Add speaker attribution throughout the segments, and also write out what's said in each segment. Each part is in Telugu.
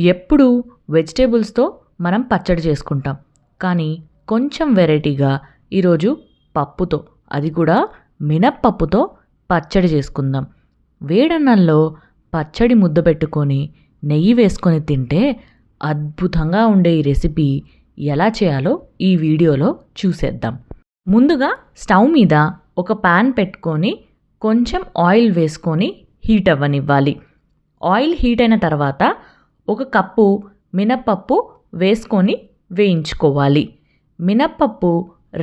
Speaker 1: ఎప్పుడు వెజిటేబుల్స్తో మనం పచ్చడి చేసుకుంటాం, కానీ కొంచెం వెరైటీగా ఈరోజు పప్పుతో, అది కూడా మినప్పప్పుతో పచ్చడి చేసుకుందాం. వేడన్నంలో పచ్చడి ముద్ద పెట్టుకొని నెయ్యి వేసుకొని తింటే అద్భుతంగా ఉండే ఈ రెసిపీ ఎలా చేయాలో ఈ వీడియోలో చూసేద్దాం. ముందుగా స్టవ్ మీద ఒక పాన్ పెట్టుకొని కొంచెం ఆయిల్ వేసుకొని హీట్ అవ్వనివ్వాలి. ఆయిల్ హీట్ అయిన తర్వాత ఒక కప్పు మినప్పప్పు వేసుకొని వేయించుకోవాలి. మినప్పప్పు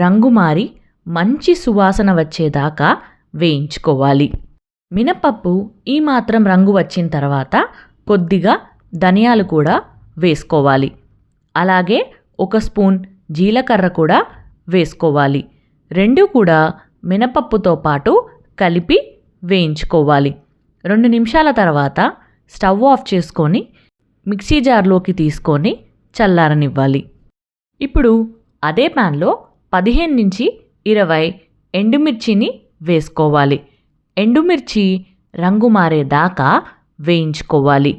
Speaker 1: రంగు మారి మంచి సువాసన వచ్చేదాకా వేయించుకోవాలి. మినప్పప్పు ఈ మాత్రం రంగు వచ్చిన తర్వాత కొద్దిగా ధనియాలు కూడా వేసుకోవాలి. అలాగే ఒక స్పూన్ జీలకర్ర కూడా వేసుకోవాలి. రెండు కూడా మినపప్పుతో పాటు కలిపి వేయించుకోవాలి. 2 నిమిషాల తర్వాత స్టవ్ ఆఫ్ చేసుకొని మిక్సీ జార్లోకి తీసుకొని చల్లారనివ్వాలి. ఇప్పుడు అదే ప్యాన్లో 15 నుంచి 20 ఎండుమిర్చిని వేసుకోవాలి. ఎండుమిర్చి రంగు మారేదాకా వేయించుకోవాలి.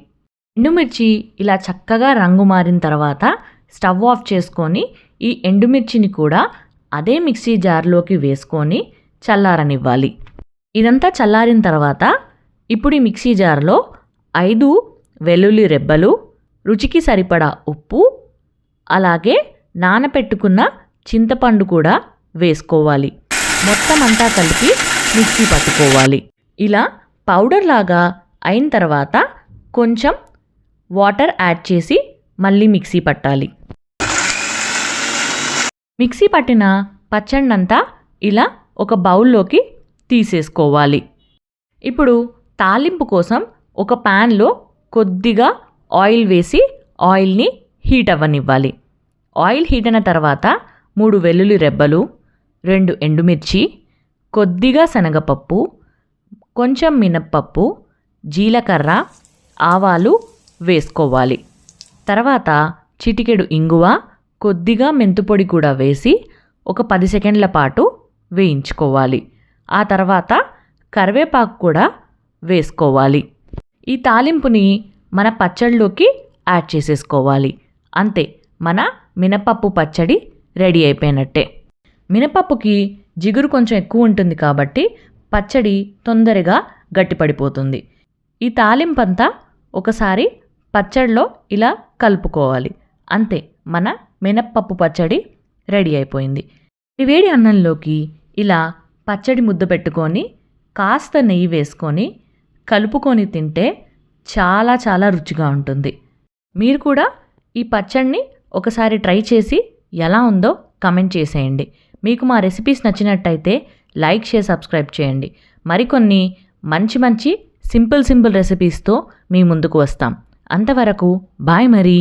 Speaker 1: ఎండుమిర్చి ఇలా చక్కగా రంగు మారిన తర్వాత స్టవ్ ఆఫ్ చేసుకొని ఈ ఎండుమిర్చిని కూడా అదే మిక్సీ జార్లోకి వేసుకొని చల్లారనివ్వాలి. ఇదంతా చల్లారిన తర్వాత ఇప్పుడు ఈ మిక్సీ జార్లో 5 వెల్లుల్లి రెబ్బలు, రుచికి సరిపడా ఉప్పు, అలాగే నానపెట్టుకున్న చింతపండు కూడా వేసుకోవాలి. మొత్తం అంతా కలిపి మిక్సీ పట్టుకోవాలి. ఇలా పౌడర్ లాగా అయిన తర్వాత కొంచెం వాటర్ యాడ్ చేసి మళ్ళీ మిక్సీ పట్టాలి. మిక్సీ పట్టిన పచ్చడినంతా ఇలా ఒక బౌల్లోకి తీసేసుకోవాలి. ఇప్పుడు తాలింపు కోసం ఒక ప్యాన్లో కొద్దిగా ఆయిల్ వేసి ఆయిల్ని హీట్ అవ్వనివ్వాలి. ఆయిల్ హీట్ అయిన తర్వాత 3 వెల్లుల్లి రెబ్బలు, 2 ఎండుమిర్చి, కొద్దిగా శనగపప్పు, కొంచెం మినప్పప్పు, జీలకర్ర, ఆవాలు వేసుకోవాలి. తర్వాత చిటికెడు ఇంగువ, కొద్దిగా మెంతుపొడి కూడా వేసి ఒక 10 సెకండ్ల పాటు వేయించుకోవాలి. ఆ తర్వాత కరివేపాకు కూడా వేసుకోవాలి. ఈ తాలింపుని మన పచ్చడిలోకి యాడ్ చేసేసుకోవాలి. అంతే, మన మినపప్పు పచ్చడి రెడీ అయిపోయినట్టే. మినపప్పుకి జిగురు కొంచెం ఎక్కువ ఉంటుంది కాబట్టి పచ్చడి తొందరగా గట్టిపడిపోతుంది. ఈ తాలింపంతా ఒకసారి పచ్చడిలో ఇలా కలుపుకోవాలి. అంతే, మన మినప్పప్పు పచ్చడి రెడీ అయిపోయింది. ఈ వేడి అన్నంలోకి ఇలా పచ్చడి ముద్ద పెట్టుకొని కాస్త నెయ్యి వేసుకొని కలుపుకొని తింటే చాలా చాలా రుచిగా ఉంటుంది. మీరు కూడా ఈ పచ్చడిని ఒకసారి ట్రై చేసి ఎలా ఉందో కమెంట్ చేసేయండి. మీకు మా రెసిపీస్ నచ్చినట్టయితే లైక్, షేర్, సబ్స్క్రైబ్ చేయండి. మరికొన్ని మంచి మంచి సింపుల్ రెసిపీస్తో మీ ముందుకు వస్తాం. అంతవరకు బాయ్ మరి.